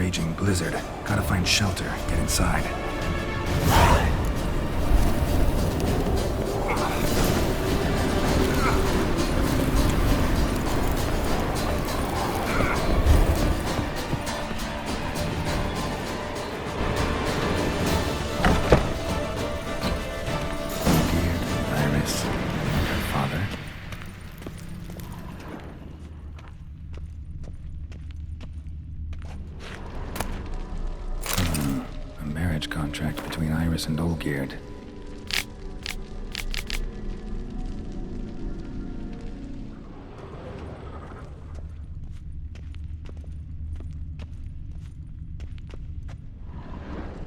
raging blizzard. Gotta find shelter, get inside. Iris, her father. A marriage contract between Iris and Olgierd.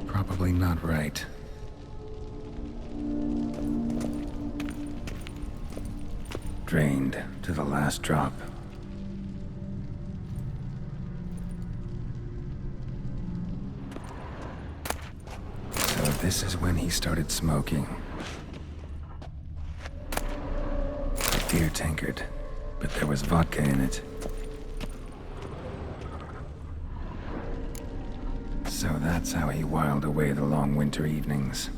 Probably not right. Drained to the last drop. So this is when he started smoking. A beer tankard, but there was vodka in it. So that's how he whiled away the long winter evenings.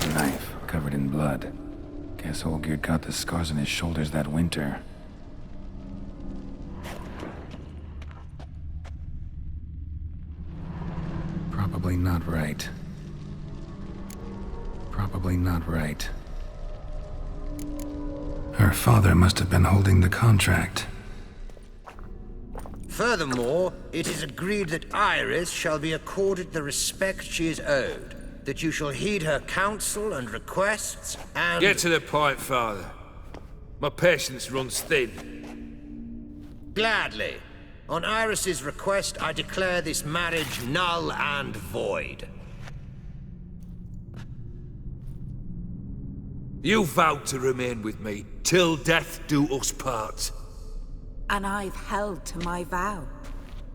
A knife covered in blood. Guess Olgierd got the scars on his shoulders that winter. Probably not right. Probably not right. Her father must have been holding the contract. Furthermore, it is agreed that Iris shall be accorded the respect she is owed, that you shall heed her counsel and requests, and— Get to the point, Father. My patience runs thin. Gladly. On Iris's request, I declare this marriage null and void. You vowed to remain with me till death do us part. And I've held to my vow.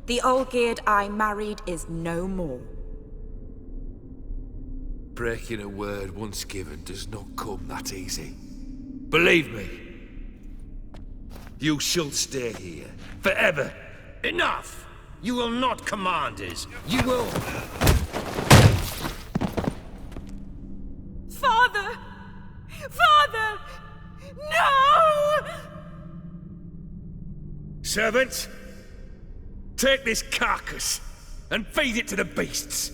The Olgierd I married is no more. Breaking a word once given does not come that easy. Believe me. You shall stay here, forever. Enough! You will not command us. You will— Father! Father! No! Servants, take this carcass and feed it to the beasts.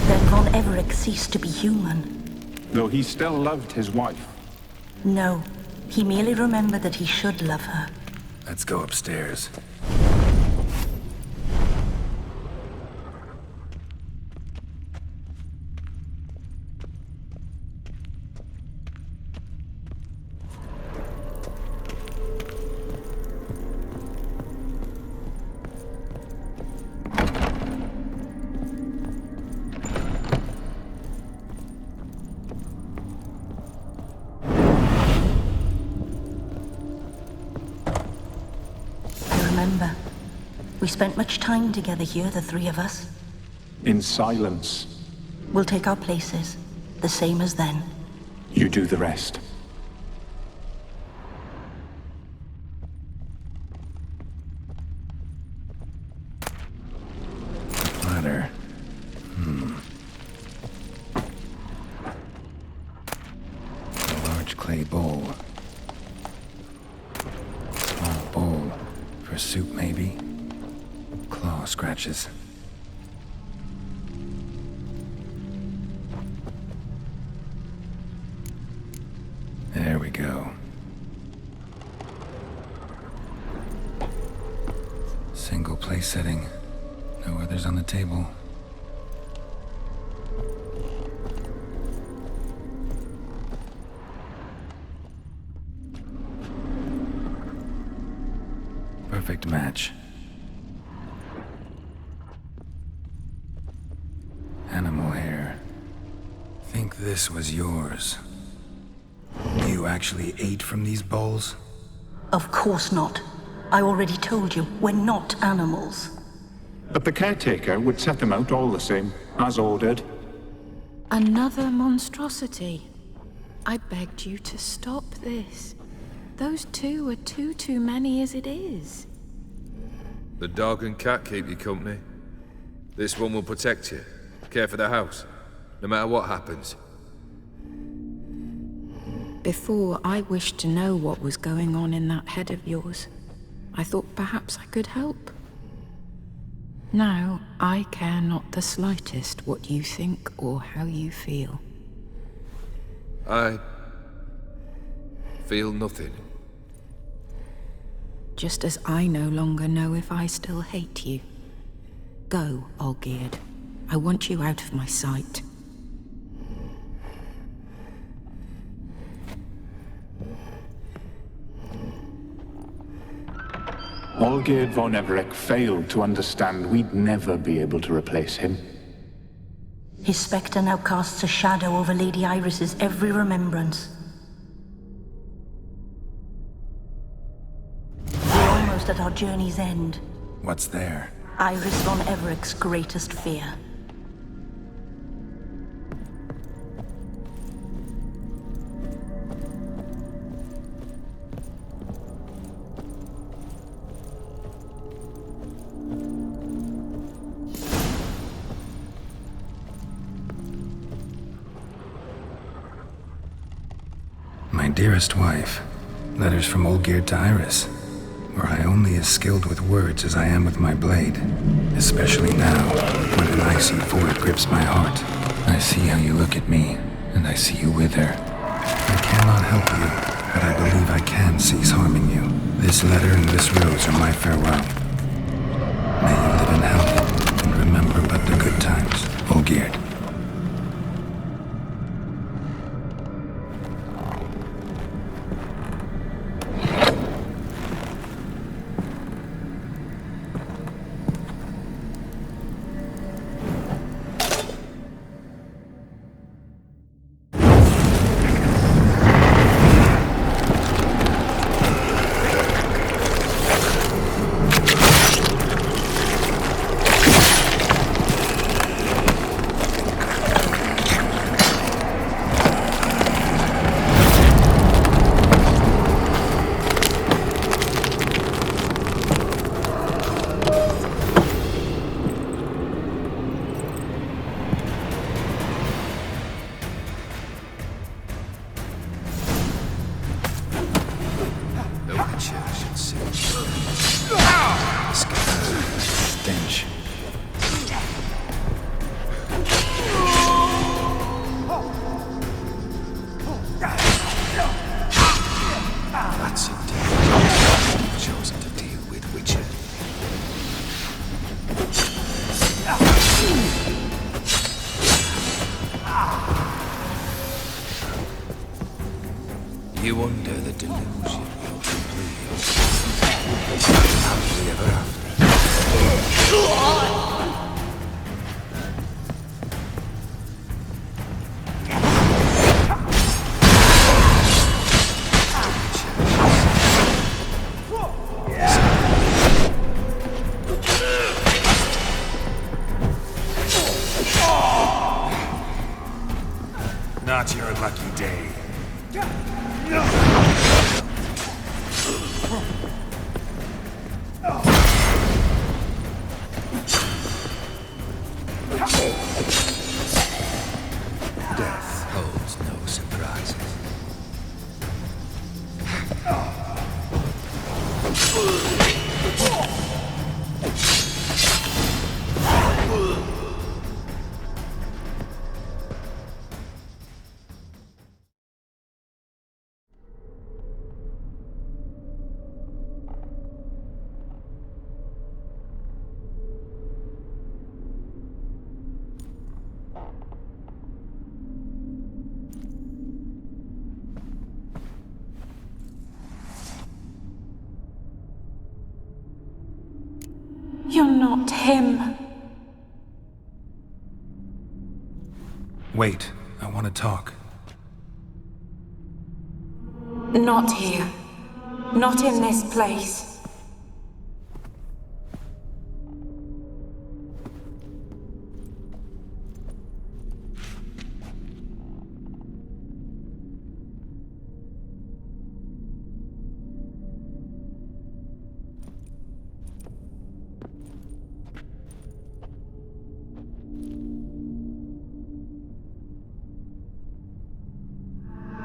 Then Von Everett ceased to be human. Though he still loved his wife. No, he merely remembered that he should love her. Let's go upstairs. Remember, we spent much time together here, the three of us. In silence. We'll take our places, the same as then. You do the rest. Ladder. A large clay bowl. Small bowl. For soup, maybe? Claw scratches. There we go. Single place setting. No others on the table. Perfect match. Animal hair. Think this was yours. You actually ate from these bowls? Of course not. I already told you, we're not animals. But the caretaker would set them out all the same, as ordered. Another monstrosity. I begged you to stop this. Those two are too many as it is. The dog and cat keep you company. This one will protect you, care for the house, no matter what happens. Before, I wished to know what was going on in that head of yours. I thought perhaps I could help. Now, I care not the slightest what you think or how you feel. I feel nothing. Just as I no longer know if I still hate you. Go, Olgierd. I want you out of my sight. Olgierd von Everec failed to understand we'd never be able to replace him. His spectre now casts a shadow over Lady Iris's every remembrance. We're almost at our journey's end. What's there? Iris von Everec's greatest fear. My dearest wife, letters from Olgierd to Iris. Were I only as skilled with words as I am with my blade, especially now, when an icy void grips my heart. I see how you look at me, and I see you with her. I cannot help you, but I believe I can cease harming you. This letter and this rose are my farewell. May you live in health, and remember but the good times, Olgierd. Stench. That's indeed chosen to deal with Witcher. You under the delusion you're complete. Happily ever after. Not your lucky day. Death holds no surprises. You're not him. Wait, I want to talk. Not here. Not in this place.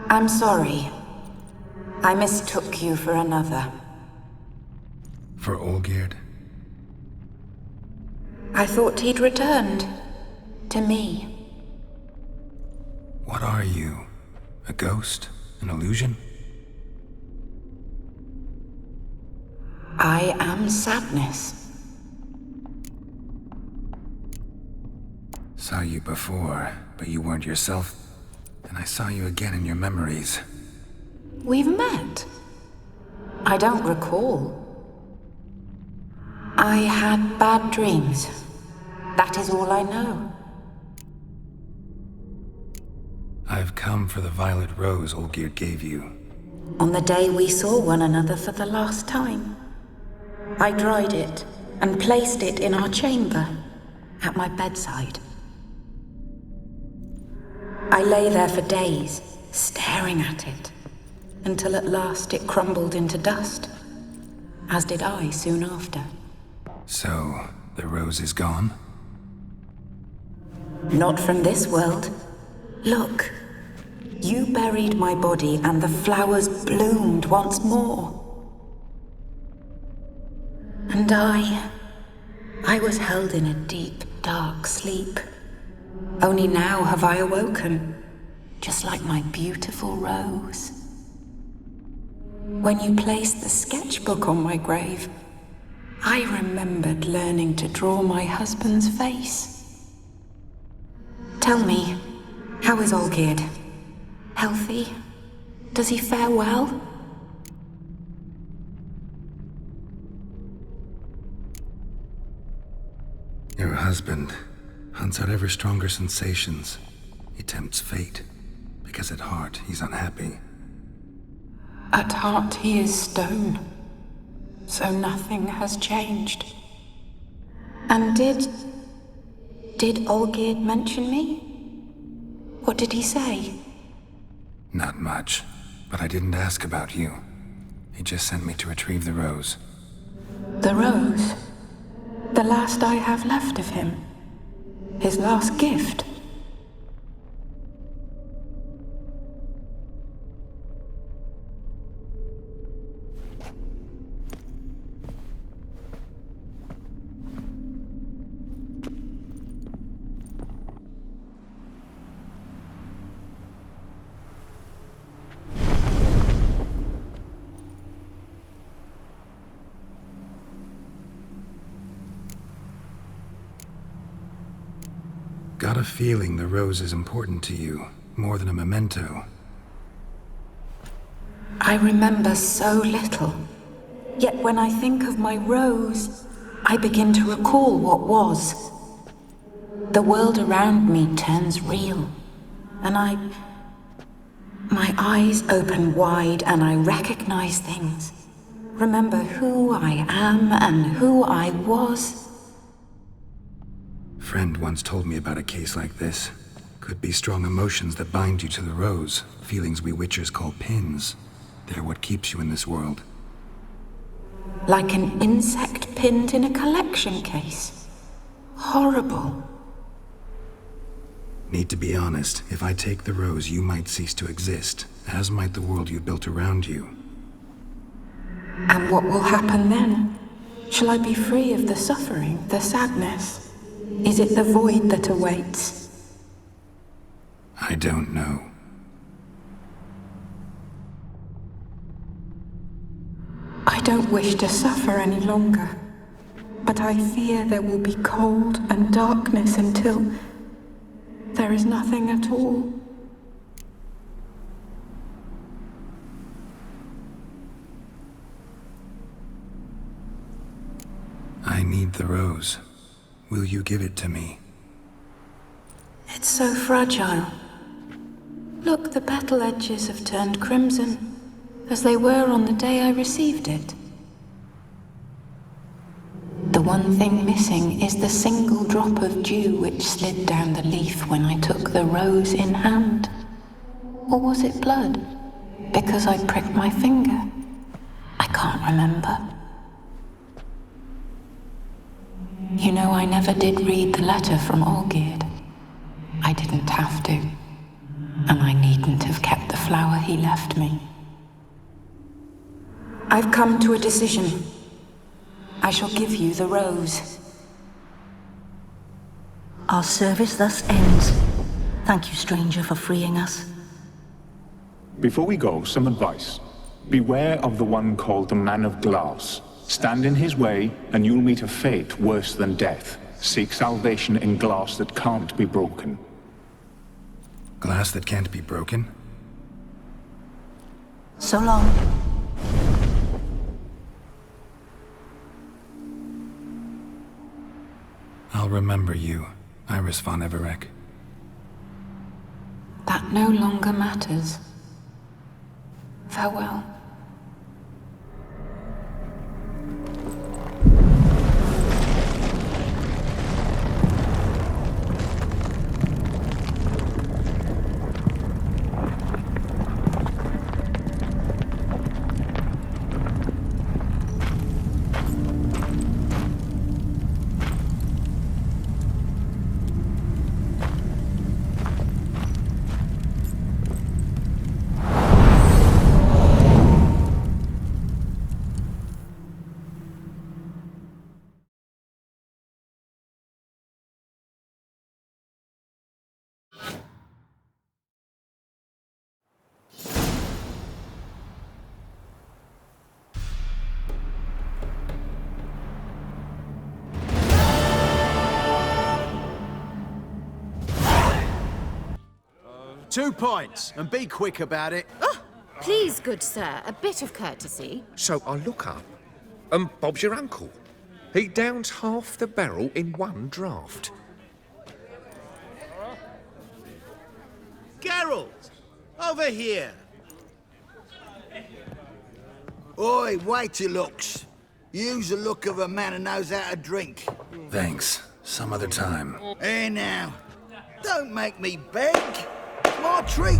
I'm sorry. I mistook you for another. For Olgierd? I thought he'd returned. To me. What are you? A ghost? An illusion? I am sadness. Saw you before, but you weren't yourself. And I saw you again in your memories. We've met? I don't recall. I had bad dreams. That is all I know. I've come for the violet rose Olgierd gave you. On the day we saw one another for the last time, I dried it and placed it in our chamber, at my bedside. I lay there for days, staring at it, until at last it crumbled into dust, as did I soon after. So, the rose is gone? Not from this world. Look, you buried my body and the flowers bloomed once more. And I was held in a deep, dark sleep. Only now have I awoken, just like my beautiful rose. When you placed the sketchbook on my grave, I remembered learning to draw my husband's face. Tell me, how is Olgierd? Healthy? Does he fare well? Your husband hunts out ever stronger sensations. He tempts fate, because at heart he's unhappy. At heart he is stone, so nothing has changed. And did Olgierd mention me? What did he say? Not much, but I didn't ask about you. He just sent me to retrieve the rose. The rose? The last I have left of him? His last gift? Got a feeling the rose is important to you, more than a memento. I remember so little. Yet when I think of my rose, I begin to recall what was. The world around me turns real, and my eyes open wide and I recognize things. Remember who I am and who I was. Friend once told me about a case like this. Could be strong emotions that bind you to the rose, feelings we witchers call pins. They're what keeps you in this world. Like an insect pinned in a collection case. Horrible. Need to be honest, if I take the rose, you might cease to exist, as might the world you built around you. And what will happen then? Shall I be free of the suffering, the sadness? Is it the void that awaits? I don't know. I don't wish to suffer any longer, but I fear there will be cold and darkness until there is nothing at all. I need the rose. Will you give it to me? It's so fragile. Look, the petal edges have turned crimson, as they were on the day I received it. The one thing missing is the single drop of dew which slid down the leaf when I took the rose in hand. Or was it blood? Because I pricked my finger? I can't remember. You know, I never did read the letter from Olgierd. I didn't have to. And I needn't have kept the flower he left me. I've come to a decision. I shall give you the rose. Our service thus ends. Thank you, stranger, for freeing us. Before we go, some advice. Beware of the one called the Man of Glass. Stand in his way, and you'll meet a fate worse than death. Seek salvation in glass that can't be broken. Glass that can't be broken? So long. I'll remember you, Iris von Everec. That no longer matters. Farewell. Two points, and be quick about it. Oh, please, good sir, a bit of courtesy. So I look up, and Bob's your uncle. He downs half the barrel in one draught. Geralt! Over here! Oi, wait your looks. Use the look of a man who knows how to drink. Thanks. Some other time. Here now. Don't make me beg. More treat.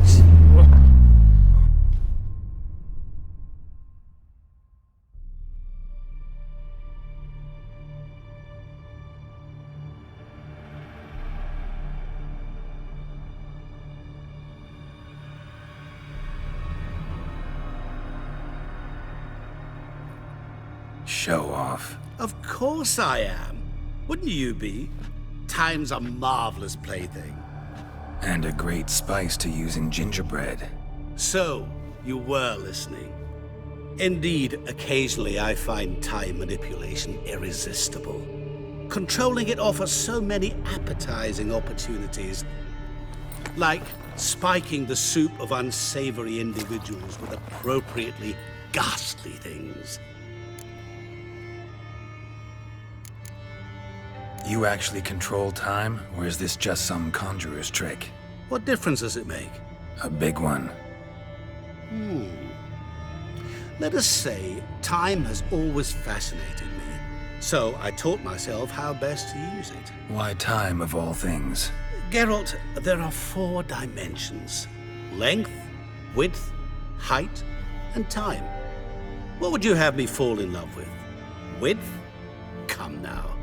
Show off. Of course I am. Wouldn't you be? Time's a marvelous plaything. And a great spice to use in gingerbread. So, you were listening. Indeed, occasionally I find time manipulation irresistible. Controlling it offers so many appetizing opportunities. Like spiking the soup of unsavory individuals with appropriately ghastly things. You actually control time, or is this just some conjurer's trick? What difference does it make? A big one. Let us say, time has always fascinated me. So I taught myself how best to use it. Why time, of all things? Geralt, there are 4 dimensions. Length, width, height, and time. What would you have me fall in love with? Width? Come now.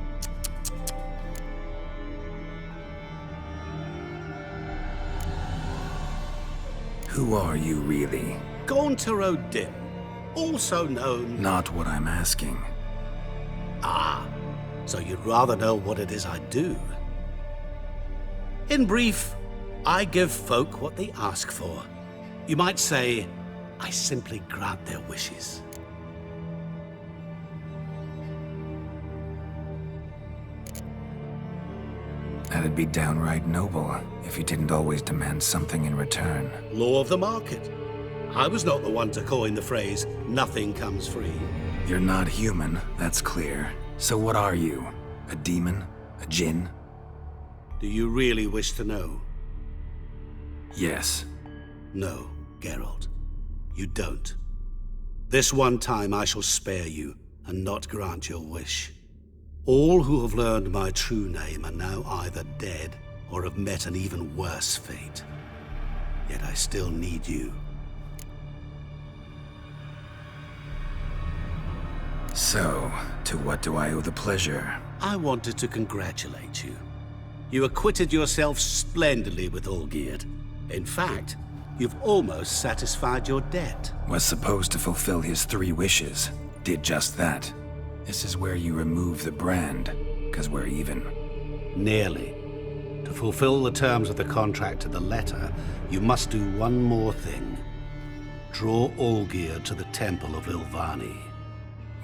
Who are you, really? Gauntero Dim, also known... Not what I'm asking. Ah, so you'd rather know what it is I do. In brief, I give folk what they ask for. You might say, I simply grant their wishes. That'd be downright noble, if you didn't always demand something in return. Law of the market. I was not the one to coin the phrase, nothing comes free. You're not human, that's clear. So what are you? A demon? A djinn? Do you really wish to know? Yes. No, Geralt. You don't. This one time I shall spare you, and not grant your wish. All who have learned my true name are now either dead or have met an even worse fate. Yet I still need you. So, to what do I owe the pleasure? I wanted to congratulate you. You acquitted yourself splendidly with Olgierd. In fact, You've almost satisfied your debt. Was supposed to fulfill his 3 wishes. Did just that. This is where you remove the brand, 'cause we're even. Nearly. To fulfill the terms of the contract to the letter, you must do one more thing. Draw Olgierd to the Temple of Lilvani.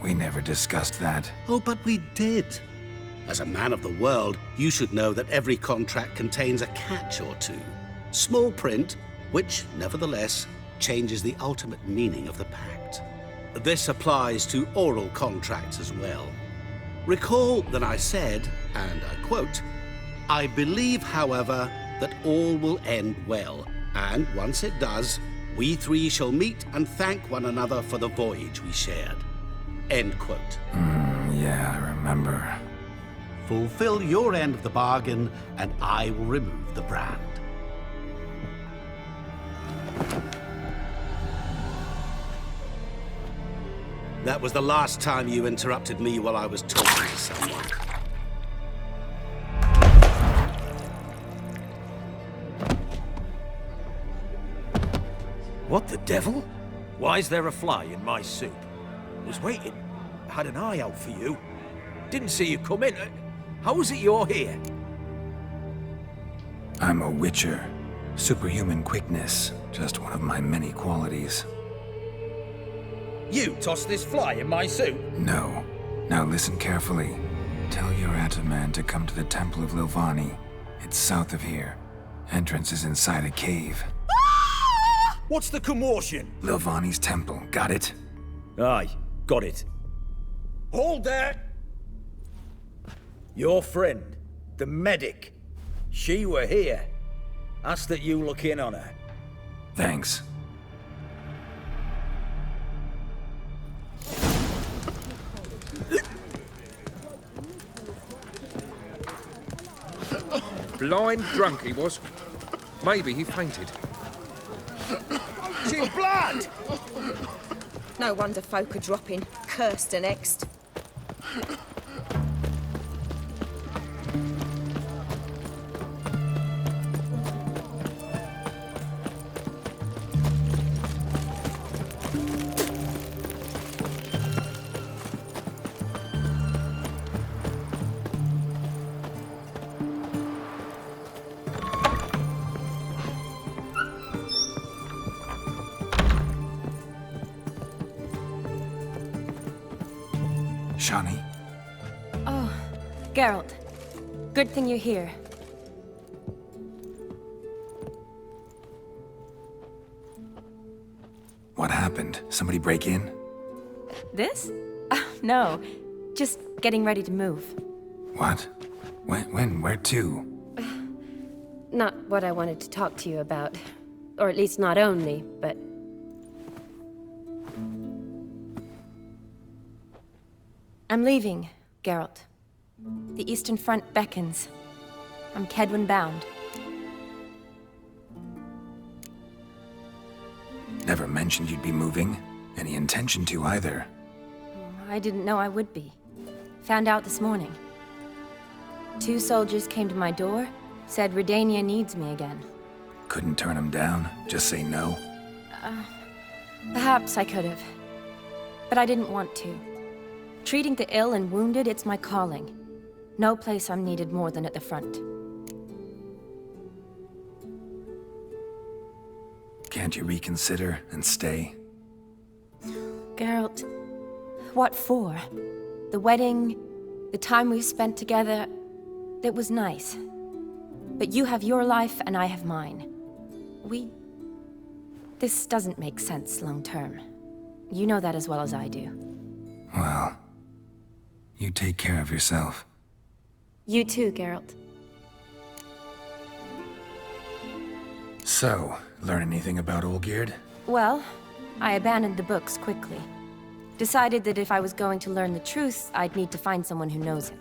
We never discussed that. Oh, but we did. As a man of the world, you should know that every contract contains a catch or two. Small print, which, nevertheless, changes the ultimate meaning of the pact. This applies to oral contracts as well. Recall that I said, and I quote, "I believe, however, that all will end well, and once it does, we 3 shall meet and thank one another for the voyage we shared." End quote. Yeah, I remember. Fulfill your end of the bargain, and I will remove the brand. That was the last time you interrupted me while I was talking to someone. What the devil? Why is there a fly in my soup? Was waiting. Had an eye out for you. Didn't see you come in. How is it you're here? I'm a witcher. Superhuman quickness. Just one of my many qualities. You tossed this fly in my soup? No. Now listen carefully. Tell your Ataman to come to the Temple of Lilvani. It's south of here. Entrance is inside a cave. What's the commotion? Lilvani's temple. Got it? Aye, got it. Hold there! Your friend, the medic. She were here. Ask that you look in on her. Thanks. Blind drunk he was. Maybe he fainted. See blood! No wonder folk are dropping. Cursed and next. Shani? Oh, Geralt. Good thing you're here. What happened? Somebody break in? This? No. Just getting ready to move. What? When? Where to? Not what I wanted to talk to you about. Or at least not only, but... I'm leaving, Geralt. The Eastern Front beckons. I'm Kedwin bound. Never mentioned you'd be moving. Any intention to either. I didn't know I would be. Found out this morning. 2 soldiers came to my door, said Redania needs me again. Couldn't turn him down? Just say no? Perhaps I could have. But I didn't want to. Treating the ill and wounded, it's my calling. No place I'm needed more than at the front. Can't you reconsider and stay? Geralt, what for? The wedding, the time we've spent together, it was nice. But you have your life and I have mine. This doesn't make sense long term. You know that as well as I do. Well, you take care of yourself. You too, Geralt. So, learn anything about Olgierd? Well, I abandoned the books quickly. Decided that if I was going to learn the truth, I'd need to find someone who knows him.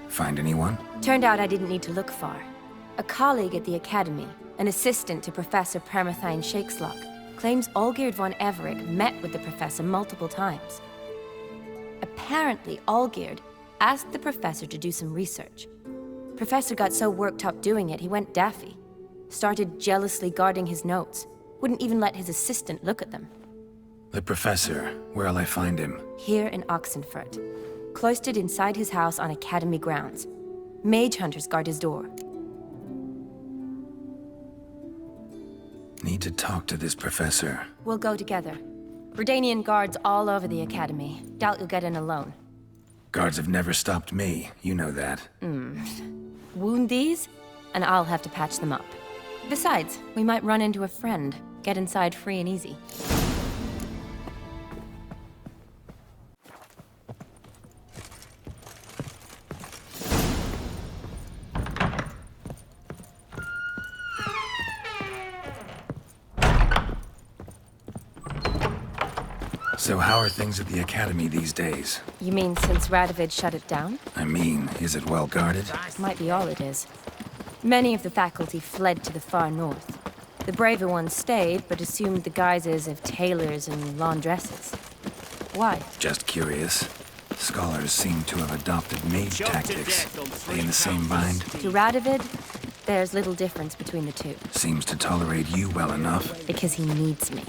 Find anyone? Turned out I didn't need to look far. A colleague at the Academy, an assistant to Professor Permathine Shakeslock, claims Olgierd von Everec met with the professor multiple times. Apparently, Olgierd asked the professor to do some research. Professor got so worked up doing it, he went daffy. Started jealously guarding his notes. Wouldn't even let his assistant look at them. The professor, where'll I find him? Here in Oxenfurt. Cloistered inside his house on Academy grounds. Mage hunters guard his door. Need to talk to this professor. We'll go together. Redanian guards all over the Academy. Doubt you'll get in alone. Guards have never stopped me, you know that. Wound these, and I'll have to patch them up. Besides, we might run into a friend. Get inside free and easy. So how are things at the Academy these days? You mean since Radovid shut it down? I mean, is it well guarded? Might be all it is. Many of the faculty fled to the far north. The braver ones stayed, but assumed the guises of tailors and laundresses. Why? Just curious. Scholars seem to have adopted mage tactics. They in the same bind? To Radovid, there's little difference between the two. Seems to tolerate you well enough. Because he needs me.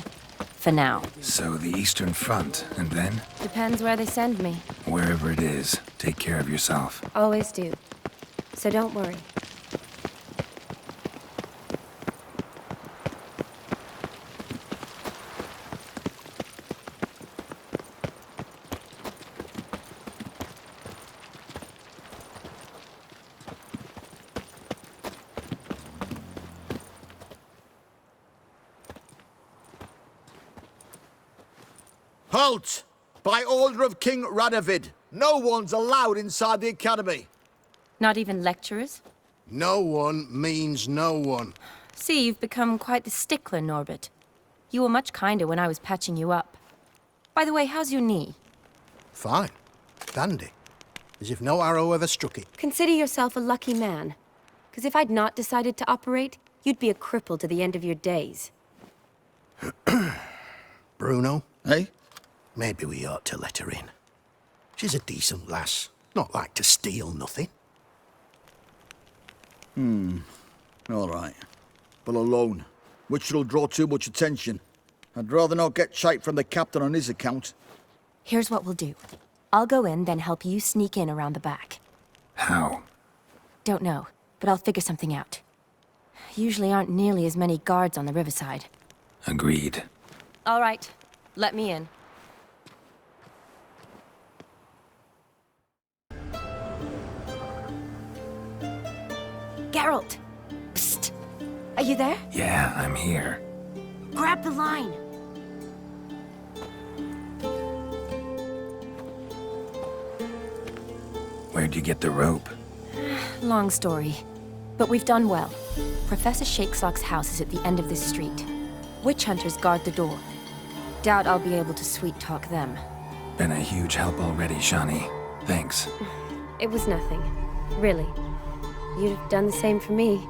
For now. So the Eastern Front, and then? Depends where they send me. Wherever it is, take care of yourself. Always do. So don't worry. Halt! By order of King Radovid, no one's allowed inside the Academy. Not even lecturers? No one means no one. See, you've become quite the stickler, Norbert. You were much kinder when I was patching you up. By the way, how's your knee? Fine. Dandy. As if no arrow ever struck it. Consider yourself a lucky man. Because if I'd not decided to operate, you'd be a cripple to the end of your days. Bruno? Eh? Maybe we ought to let her in. She's a decent lass. Not like to steal nothing. All right. But alone, which will draw too much attention. I'd rather not get shite from the captain on his account. Here's what we'll do. I'll go in, then help you sneak in around the back. How? Don't know, but I'll figure something out. Usually aren't nearly as many guards on the riverside. Agreed. All right, let me in. Geralt! Psst! Are you there? Yeah, I'm here. Grab the line! Where'd you get the rope? Long story. But we've done well. Professor Shakeslock's house is at the end of this street. Witch hunters guard the door. Doubt I'll be able to sweet-talk them. Been a huge help already, Shani. Thanks. It was nothing. Really. You'd have done the same for me.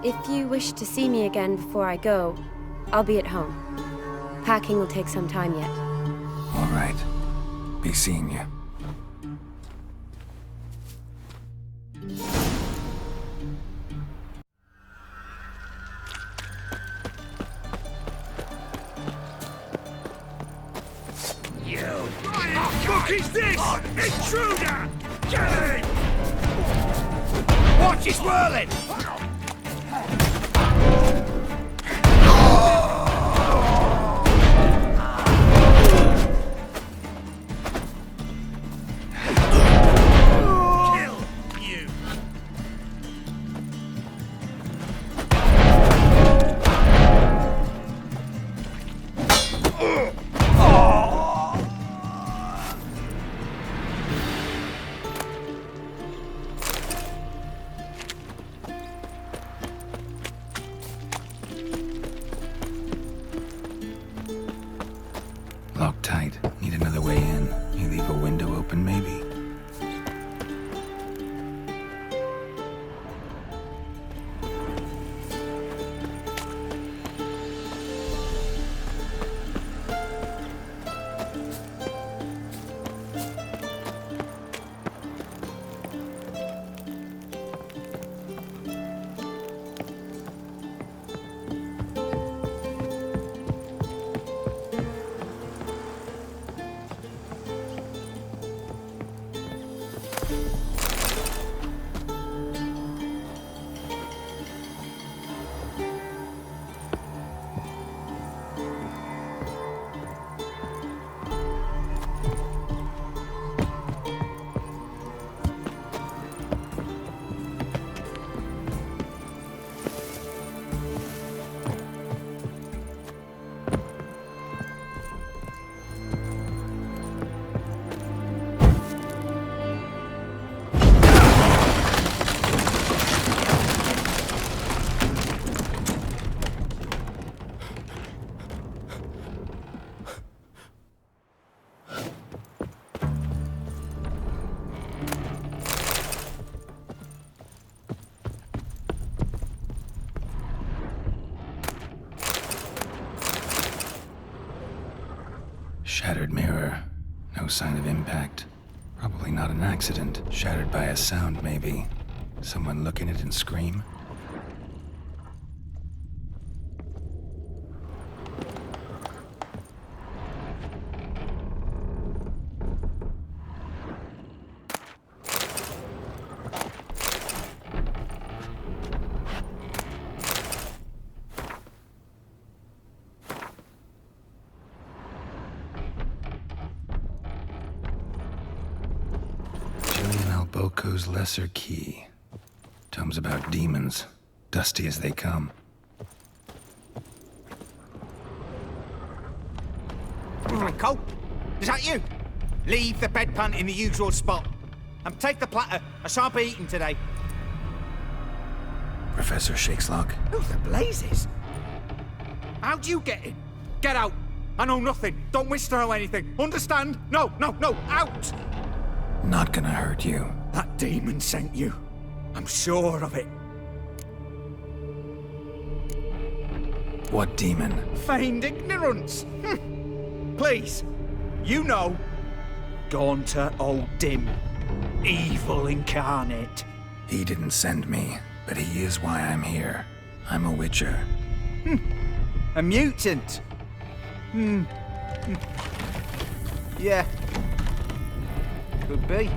If you wish to see me again before I go, I'll be at home. Packing will take some time yet. All right. Be seeing you. What is this? Intruder! Get him! Watch his whirling! Shattered mirror. No sign of impact. Probably not an accident. Shattered by a sound, maybe. Someone look in it and scream? Boko's Lesser Key. Tomes about demons, dusty as they come. Cole, is that you? Leave the bedpan in the usual spot. And take the platter. I shan't be eating today. Professor Shakeslock? Who the blazes? How'd you get in? Get out. I know nothing. Don't wish to know anything. Understand? No, out! Not gonna hurt you. That demon sent you. I'm sure of it. What demon? Feigned ignorance. Please, you know. Gaunter O'Dim. Evil incarnate. He didn't send me, but he is why I'm here. I'm a witcher. A mutant. Yeah. Could be.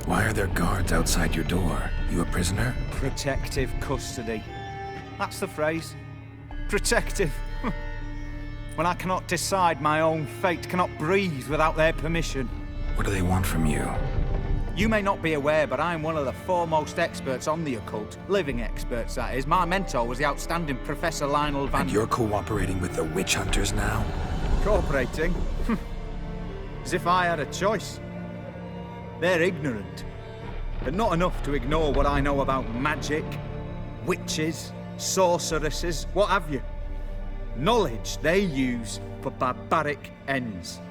Why are there guards outside your door? You a prisoner? Protective custody. That's the phrase. Protective. When I cannot decide my own fate, cannot breathe without their permission. What do they want from you? You may not be aware, but I'm one of the foremost experts on the occult. Living experts, that is. My mentor was the outstanding Professor Lionel Van... And you're cooperating with the witch hunters now? Cooperating? As if I had a choice. They're ignorant, but not enough to ignore what I know about magic, witches, sorceresses, what have you. Knowledge they use for barbaric ends,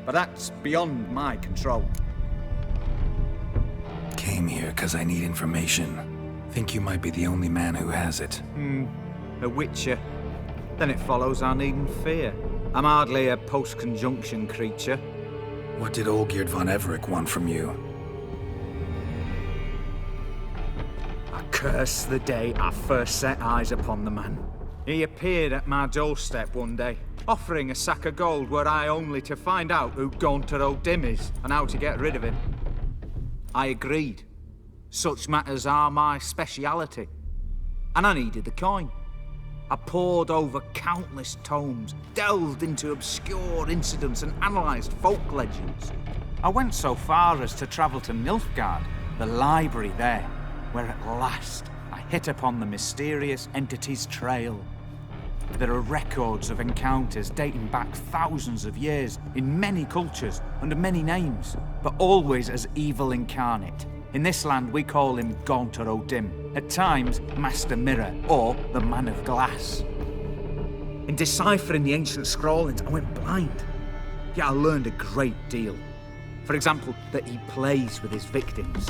but that's beyond my control. Came here because I need information. Think you might be the only man who has it. A witcher. Then it follows I needn't fear. I'm hardly a post-conjunction creature. What did Olgierd von Everec want from you? I curse the day I first set eyes upon the man. He appeared at my doorstep one day, offering a sack of gold were I only to find out who Gaunter O'Dim is and how to get rid of him. I agreed. Such matters are my speciality. And I needed the coin. I pored over countless tomes, delved into obscure incidents and analysed folk legends. I went so far as to travel to Nilfgaard, the library there, where at last I hit upon the mysterious entity's trail. There are records of encounters dating back thousands of years in many cultures, under many names, but always as evil incarnate. In this land, we call him Gaunter O'Dim, at times Master Mirror, or the Man of Glass. In deciphering the ancient scrawlings, I went blind. Yet I learned a great deal. For example, that he plays with his victims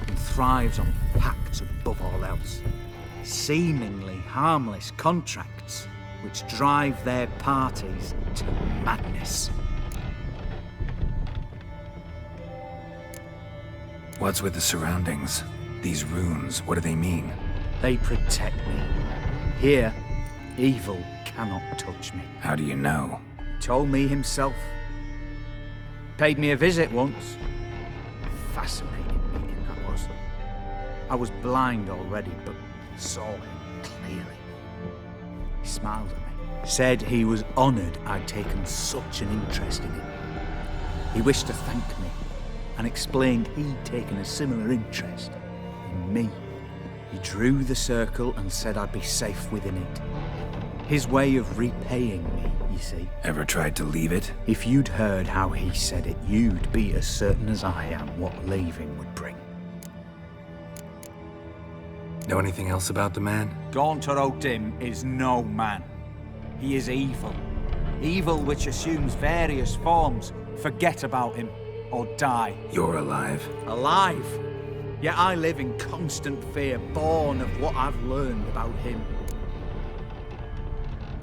and thrives on pacts above all else. Seemingly harmless contracts which drive their parties to madness. What's with the surroundings? These runes, what do they mean? They protect me. Here, evil cannot touch me. How do you know? Told me himself. Paid me a visit once. Fascinating meeting that was. I was blind already, but saw him clearly. He smiled at me. Said he was honoured I'd taken such an interest in him. He wished to thank me and explained he'd taken a similar interest in me. He drew the circle and said I'd be safe within it. His way of repaying me, you see. Ever tried to leave it? If you'd heard how he said it, you'd be as certain as I am what leaving would bring. Know anything else about the man? Gaunter O'Dim is no man. He is evil. Evil which assumes various forms. Forget about him, or die. You're alive. Alive? Yet I live in constant fear, born of what I've learned about him.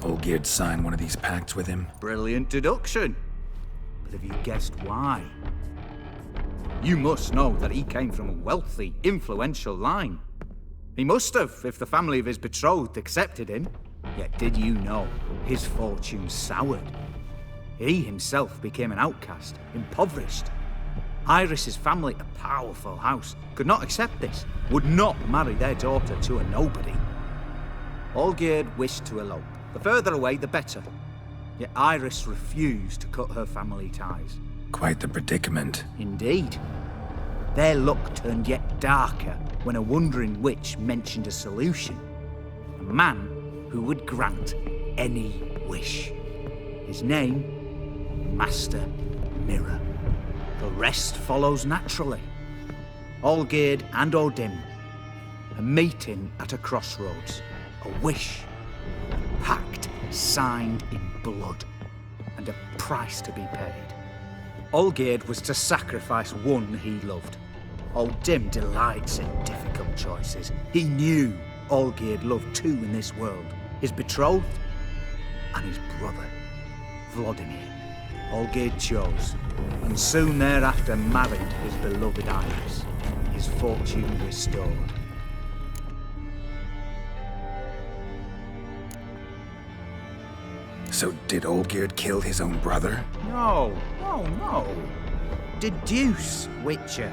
Olgierd sign one of these pacts with him? Brilliant deduction. But have you guessed why? You must know that he came from a wealthy, influential line. He must have, if the family of his betrothed accepted him. Yet did you know his fortune soured? He himself became an outcast, impoverished. Iris's family, a powerful house, could not accept this, would not marry their daughter to a nobody. Olgierd wished to elope. The further away, the better. Yet Iris refused to cut her family ties. Quite the predicament. Indeed. Their luck turned yet darker when a wandering witch mentioned a solution. A man who would grant any wish. His name, Master Mirror. The rest follows naturally. Olgierd and Odim, a meeting at a crossroads, a wish, a pact signed in blood, and a price to be paid. Olgierd was to sacrifice one he loved. Odim delights in difficult choices. He knew Olgierd loved two in this world, his betrothed and his brother, Vladimir. Olgierd chose, and soon thereafter married his beloved Iris, his fortune restored. So did Olgierd kill his own brother? No. Deduce, Witcher.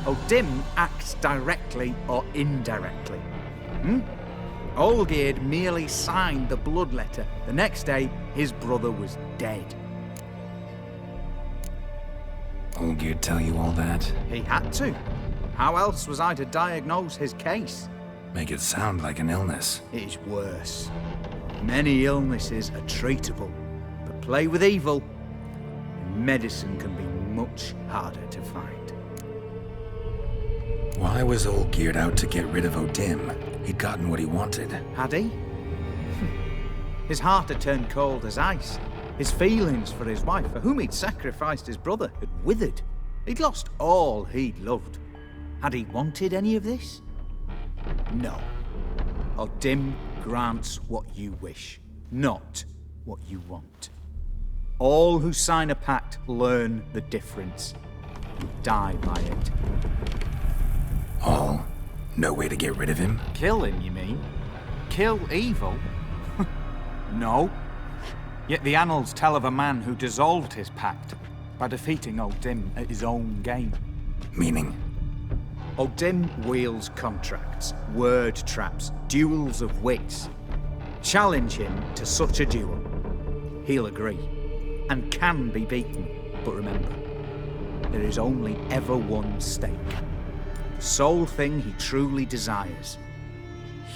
Odim acts directly or indirectly. Olgierd merely signed the blood letter. The next day, his brother was dead. Olgierd tell you all that? He had to. How else was I to diagnose his case? Make it sound like an illness. It is worse. Many illnesses are treatable, but play with evil, and medicine can be much harder to find. Why was Olgierd out to get rid of Odim? He'd gotten what he wanted. Had he? His heart had turned cold as ice. His feelings for his wife, for whom he'd sacrificed his brother, had withered. He'd lost all he'd loved. Had he wanted any of this? No. Odim grants what you wish, not what you want. All who sign a pact learn the difference and die by it. All? No way to get rid of him? Kill him, you mean? Kill evil? No. Yet the annals tell of a man who dissolved his pact by defeating Odim at his own game. Meaning? Odim wields contracts, word traps, duels of wits. Challenge him to such a duel. He'll agree, and can be beaten. But remember, there is only ever one stake. The sole thing he truly desires.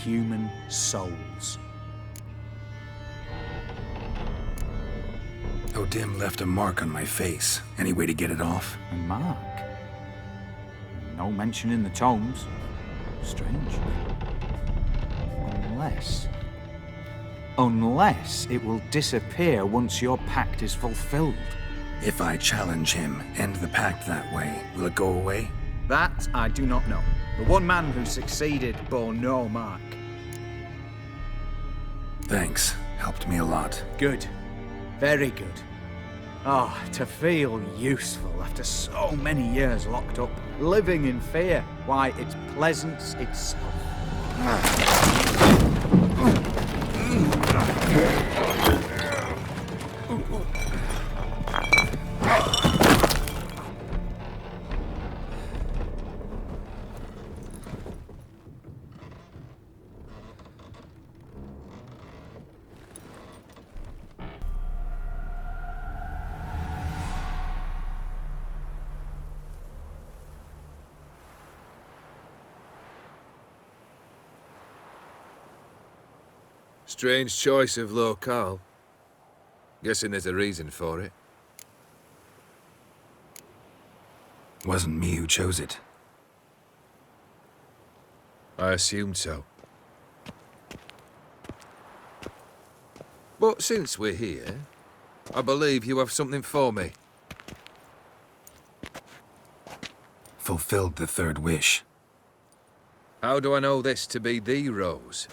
Human souls. Odim left a mark on my face. Any way to get it off? A mark? No mention in the tomes. Strange. Unless it will disappear once your pact is fulfilled. If I challenge him, end the pact that way, will it go away? That I do not know. The one man who succeeded bore no mark. Thanks. Helped me a lot. Good. Very good. Oh, to feel useful after so many years locked up, living in fear. Why, it's pleasance itself. Strange choice of locale. Guessing there's a reason for it. Wasn't me who chose it. I assumed so. But since we're here, I believe you have something for me. Fulfilled the third wish. How do I know this to be the rose?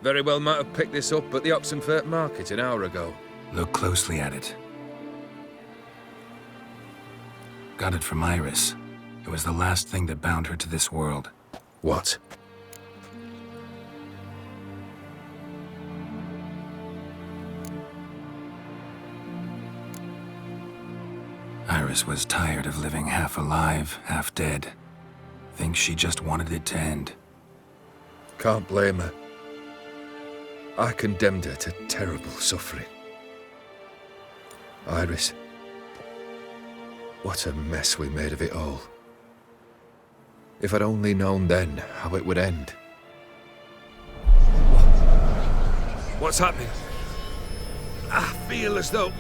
Very well might have picked this up at the Oxenfurt market an hour ago. Look closely at it. Got it from Iris. It was the last thing that bound her to this world. What? Iris was tired of living half alive, half dead. Thinks she just wanted it to end. Can't blame her. I condemned her to terrible suffering. Iris. What a mess we made of it all. If I'd only known then how it would end. What's happening? I feel as though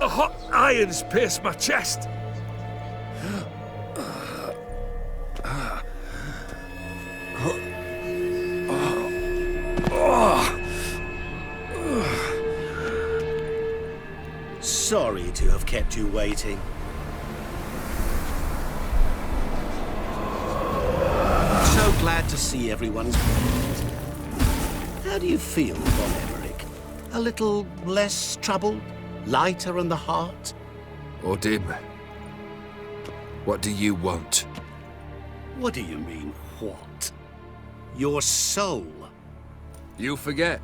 a hot iron's pierced my chest. Sorry to have kept you waiting. So glad to see everyone's pleased. How do you feel, Von Emmerich? A little less troubled? Lighter in the heart? Or dim? What do you want? What do you mean, what? Your soul. You forget.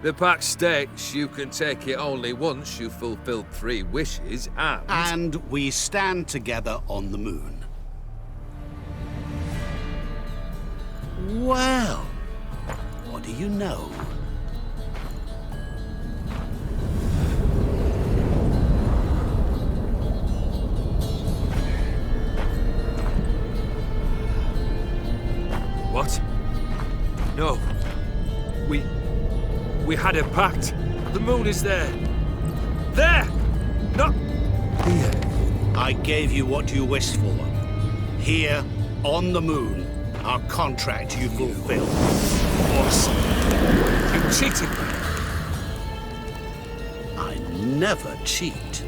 The pact states you can take it only once you've fulfilled 3 wishes, and... And we stand together on the moon. Well, what do you know? What? No. We had a pact. The moon is there. There! Not here. I gave you what you wished for. Here, on the moon, our contract you fulfilled. Awesome. You cheated me. I never cheat.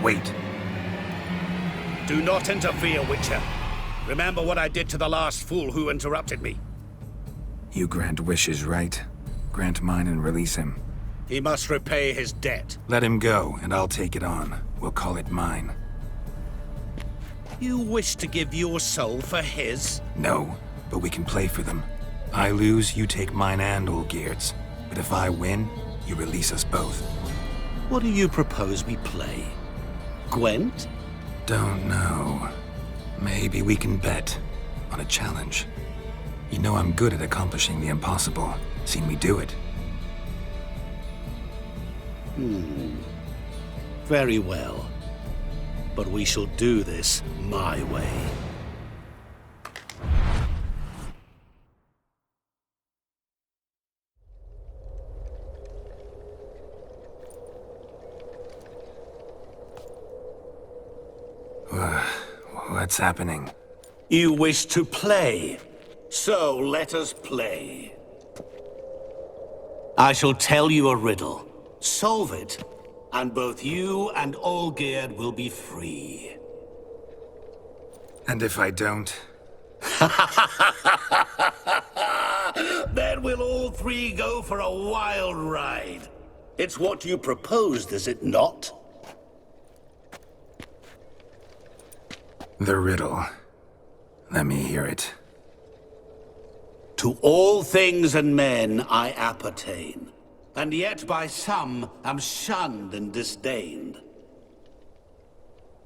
Wait. Do not interfere, Witcher. Remember what I did to the last fool who interrupted me. You grant wishes, right? Grant mine and release him. He must repay his debt. Let him go, and I'll take it on. We'll call it mine. You wish to give your soul for his? No, but we can play for them. I lose, you take mine and Olgierd's. But if I win, you release us both. What do you propose we play? Gwent? Don't know. Maybe we can bet on a challenge. You know I'm good at accomplishing the impossible. Seen me do it. Very well. But we shall do this my way. What's happening? You wish to play, so let us play. I shall tell you a riddle. Solve it, and both you and Olgierd will be free. And if I don't? Then we'll all 3 go for a wild ride. It's what you proposed, is it not? The riddle. Let me hear it. To all things and men I appertain, and yet by some am shunned and disdained.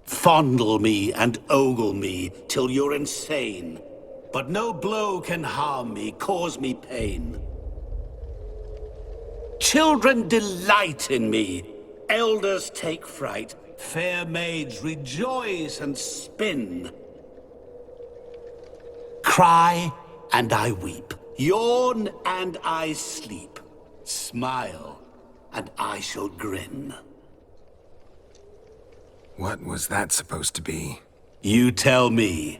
Fondle me and ogle me till you're insane, but no blow can harm me, cause me pain. Children delight in me, elders take fright, fair maids rejoice and spin. Cry and I weep, yawn and I sleep, smile and I shall grin. What was that supposed to be? You tell me,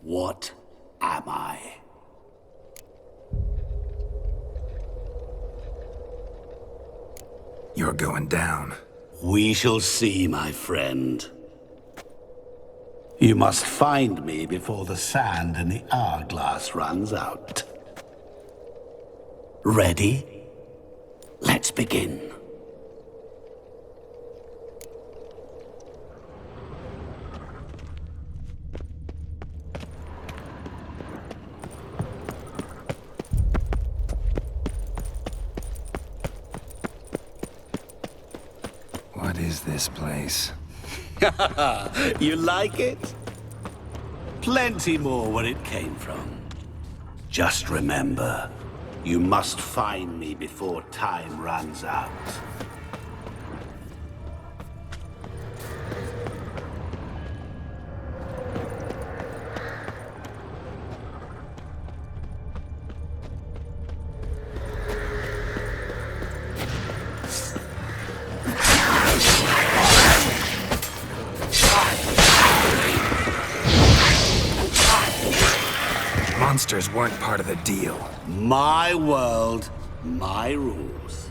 what am I? You're going down. We shall see, my friend. You must find me before the sand in the hourglass runs out. Ready? Let's begin. What is this place? You like it? Plenty more where it came from. Just remember, you must find me before time runs out. Monsters weren't part of the deal. My world, my rules.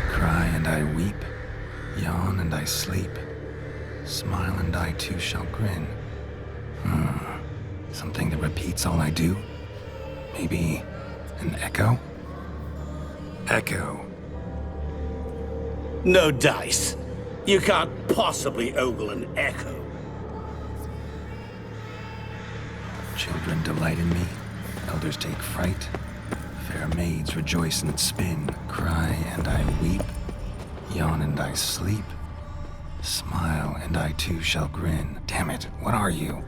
Cry and I weep, yawn and I sleep, smile and I too shall grin. Something that repeats all I do? Maybe an echo? Echo. No dice. You can't possibly ogle an echo. Children delight in me, elders take fright. Fair maids rejoice and spin, cry and I weep, yawn and I sleep, smile and I too shall grin. Damn it, what are you?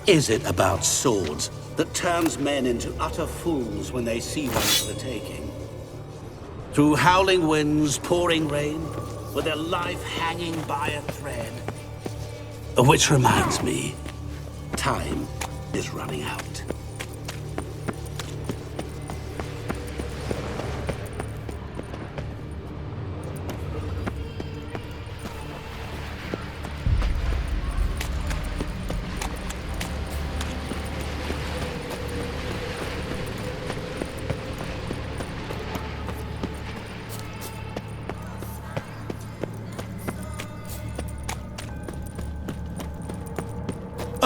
Is it about swords that turns men into utter fools when they see one for the taking? Through howling winds, pouring rain, with their life hanging by a thread. Which reminds me, time is running out.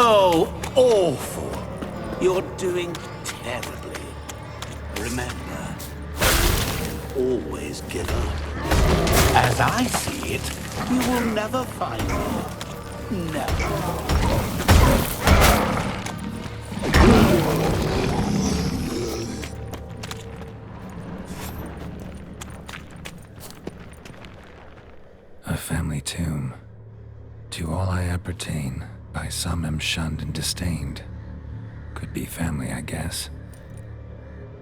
Oh, awful. You're doing terribly. Remember, always give up. As I see it, you will never find me. Never. A family tomb. To all I appertain, by some am shunned and disdained. Could be family, I guess.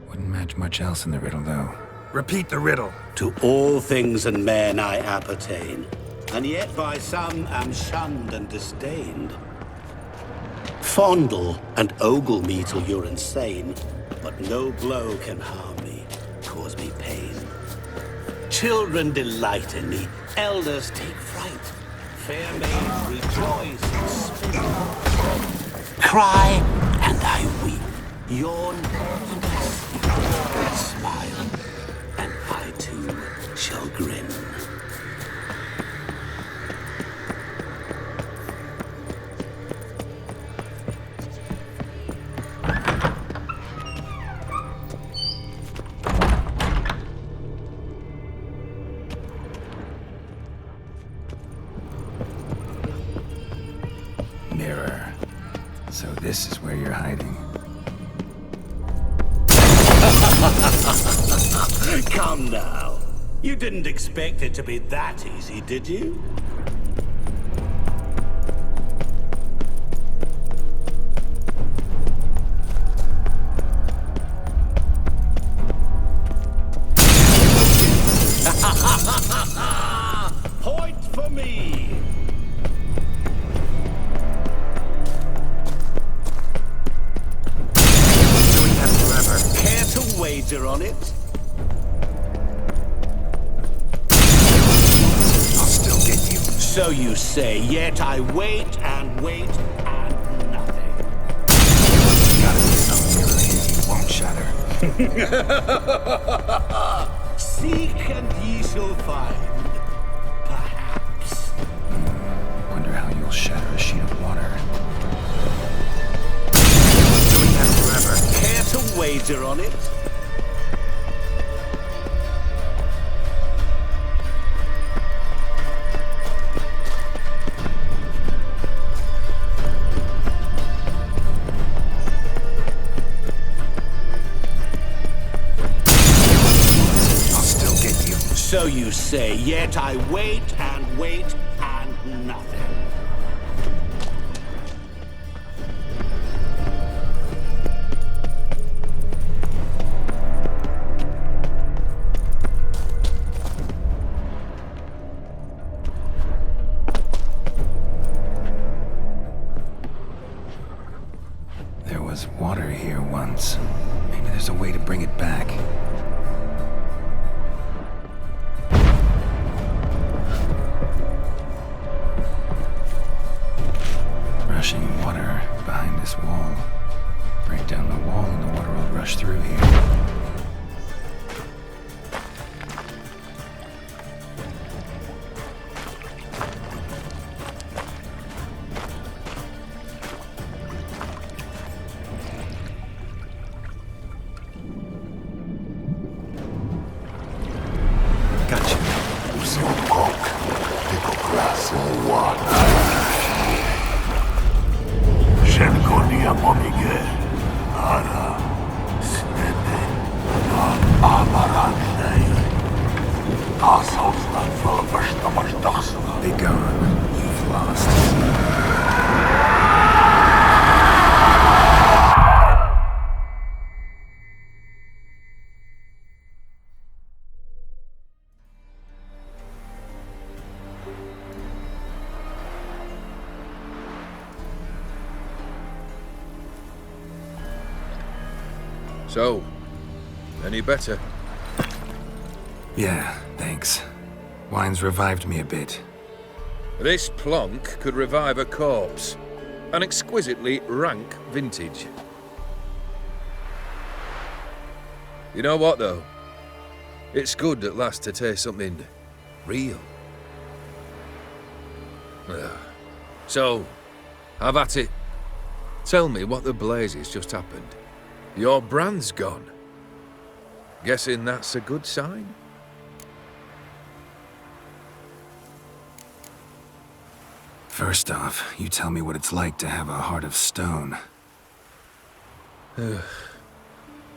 Wouldn't match much else in the riddle, though. Repeat the riddle. To all things and men I appertain, and yet by some am shunned and disdained. Fondle and ogle me till you're insane, but no blow can harm me, cause me pain. Children delight in me, elders take fright. Fair maids rejoice and spin. Cry and I weep, yawn and I sleep, smile and I too shall grin. So this is where you're hiding. Come now. You didn't expect it to be that easy, did you? Point for me! Doing that forever. Care to wager on it? I'll still get you. So you say, yet I wait and wait and nothing. Gotta be some mirror here you won't shatter. Seek and ye shall find. Perhaps. Wonder how you'll shatter a sheet of water. Doing that forever. Care to wager on it? So you say, yet I wait and wait and nothing. There was water here once. Maybe there's a way to bring it back. Rushing water behind this wall. Break down the wall and the water will rush through here. Be gone. You've lost. So, any better? Yeah, thanks. Wine's revived me a bit. This plonk could revive a corpse. An exquisitely rank vintage. You know what, though? It's good at last to taste something real. So, have at it. Tell me what the blazes just happened. Your brand's gone. Guessing that's a good sign? First off, you tell me what it's like to have a heart of stone.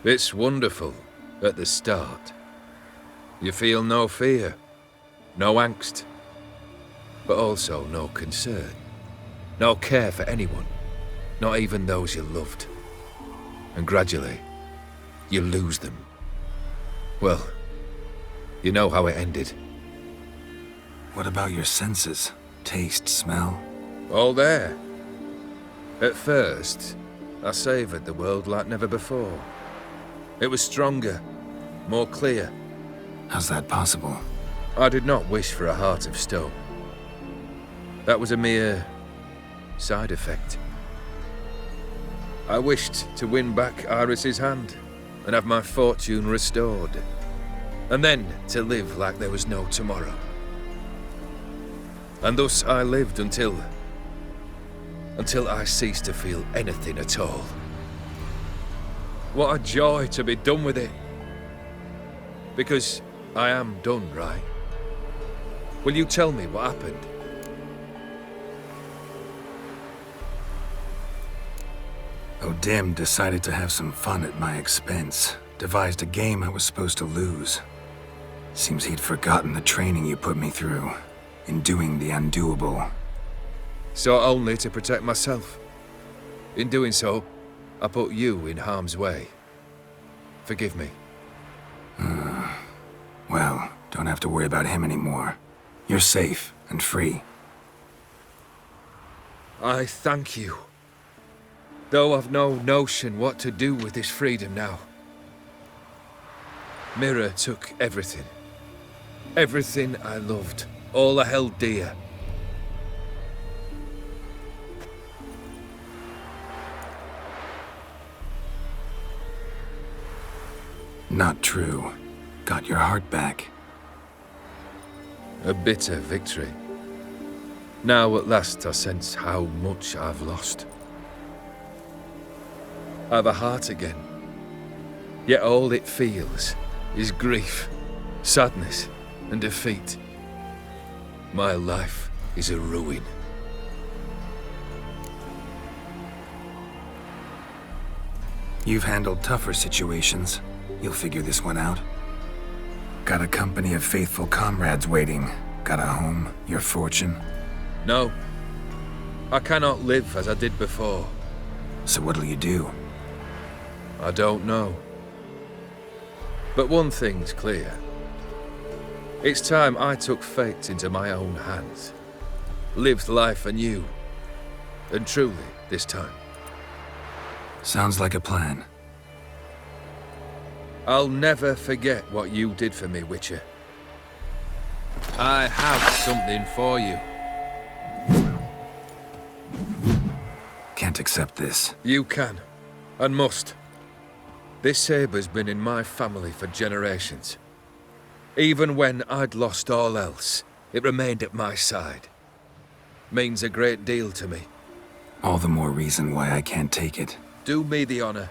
It's wonderful at the start. You feel no fear, no angst, but also no concern, no care for anyone, not even those you loved. And gradually, you lose them. Well, you know how it ended. What about your senses? Taste, smell? All there. At first, I savoured the world like never before. It was stronger, more clear. How's that possible? I did not wish for a heart of stone. That was a mere side effect. I wished to win back Iris's hand and have my fortune restored. And then to live like there was no tomorrow. And thus I lived until I ceased to feel anything at all. What a joy to be done with it. Because I am done, right? Will you tell me what happened? O'Dim decided to have some fun at my expense. Devised a game I was supposed to lose. Seems he'd forgotten the training you put me through. In doing the undoable. So only to protect myself. In doing so, I put you in harm's way. Forgive me. Well, don't have to worry about him anymore. You're safe and free. I thank you. Though I've no notion what to do with this freedom now. Mira took everything. Everything I loved. All I held dear. Not true. Got your heart back. A bitter victory. Now at last I sense how much I've lost. I've a heart again. Yet all it feels is grief, sadness, and defeat. My life is a ruin. You've handled tougher situations. You'll figure this one out. Got a company of faithful comrades waiting. Got a home, your fortune. No. I cannot live as I did before. So what'll you do? I don't know. But one thing's clear. It's time I took fate into my own hands. Lived life anew. And truly, this time. Sounds like a plan. I'll never forget what you did for me, Witcher. I have something for you. Can't accept this. You can, and must. This sabre's been in my family for generations. Even when I'd lost all else, it remained at my side. Means a great deal to me. All the more reason why I can't take it. Do me the honor.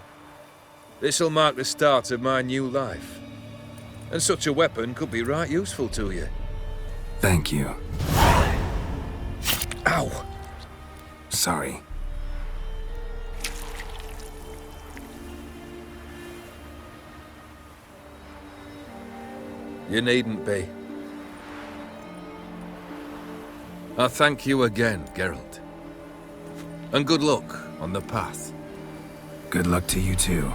This'll mark the start of my new life. And such a weapon could be right useful to you. Thank you. Ow! Sorry. You needn't be. I thank you again, Geralt. And good luck on the path. Good luck to you too.